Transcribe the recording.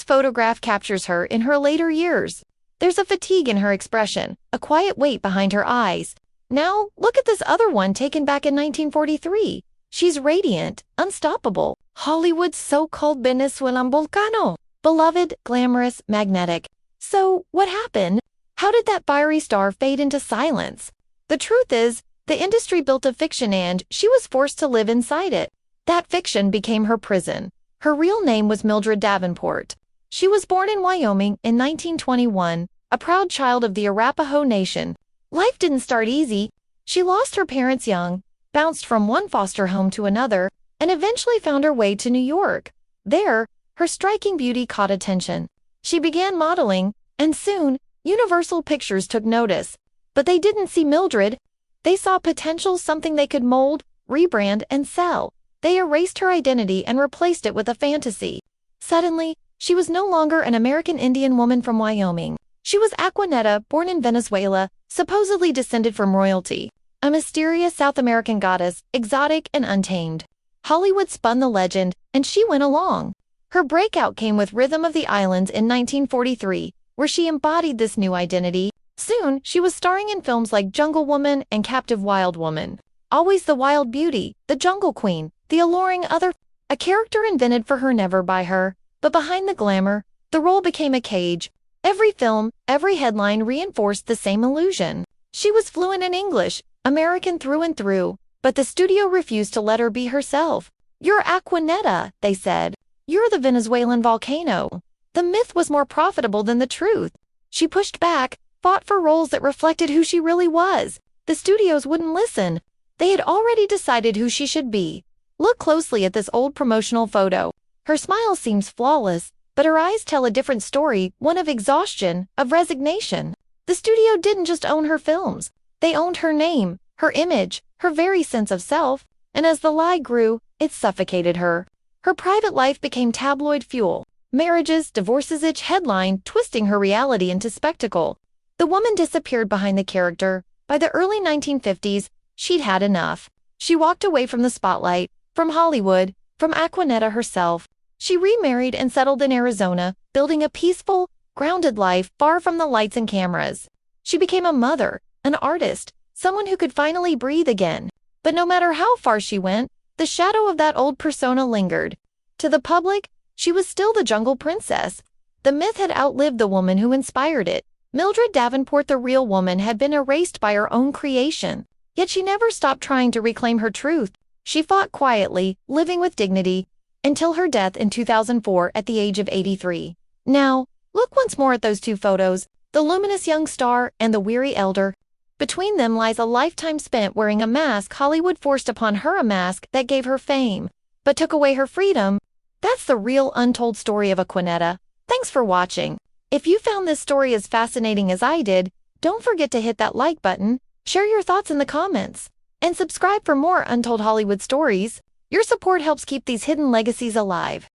This photograph captures her in her later years. There's a fatigue in her expression, a quiet weight behind her eyes. Now, look at this other one taken back in 1943. She's radiant, unstoppable. Hollywood's so-called Venezuelan volcano. Beloved, glamorous, magnetic. So, what happened? How did that fiery star fade into silence? The truth is, the industry built a fiction and she was forced to live inside it. That fiction became her prison. Her real name was Mildred Davenport. She was born in Wyoming in 1921, a proud child of the Arapaho Nation. Life didn't start easy. She lost her parents young, bounced from one foster home to another, and eventually found her way to New York. There, her striking beauty caught attention. She began modeling, and soon, Universal Pictures took notice. But they didn't see Mildred. They saw potential, something they could mold, rebrand, and sell. They erased her identity and replaced it with a fantasy. Suddenly, she was no longer an American Indian woman from Wyoming. She was Acquanetta, born in Venezuela, supposedly descended from royalty. A mysterious South American goddess, exotic and untamed. Hollywood spun the legend, and she went along. Her breakout came with Rhythm of the Islands in 1943, where she embodied this new identity. Soon, she was starring in films like Jungle Woman and Captive Wild Woman. Always the wild beauty, the jungle queen, the alluring other, a character invented for her, never by her. But behind the glamour, the role became a cage. Every film, every headline reinforced the same illusion. She was fluent in English, American through and through, but the studio refused to let her be herself. "You're Acquanetta," they said. "You're the Venezuelan volcano." The myth was more profitable than the truth. She pushed back, fought for roles that reflected who she really was. The studios wouldn't listen. They had already decided who she should be. Look closely at this old promotional photo. Her smile seems flawless, but her eyes tell a different story, one of exhaustion, of resignation. The studio didn't just own her films. They owned her name, her image, her very sense of self, and as the lie grew, it suffocated her. Her private life became tabloid fuel. Marriages, divorces, each headline, twisting her reality into spectacle. The woman disappeared behind the character. By the early 1950s, she'd had enough. She walked away from the spotlight, from Hollywood, from Acquanetta herself. She remarried and settled in Arizona, building a peaceful, grounded life far from the lights and cameras. She became a mother, an artist, someone who could finally breathe again. But no matter how far she went, the shadow of that old persona lingered. To the public, she was still the jungle princess. The myth had outlived the woman who inspired it. Mildred Davenport, the real woman, had been erased by her own creation. Yet she never stopped trying to reclaim her truth. She fought quietly, living with dignity, until her death in 2004 at the age of 83. Now, look once more at those two photos, the luminous young star and the weary elder. Between them lies a lifetime spent wearing a mask Hollywood forced upon her, a mask that gave her fame, but took away her freedom. That's the real untold story of Acquanetta. Thanks for watching. If you found this story as fascinating as I did, don't forget to hit that like button, share your thoughts in the comments, and subscribe for more untold Hollywood stories. Your support helps keep these hidden legacies alive.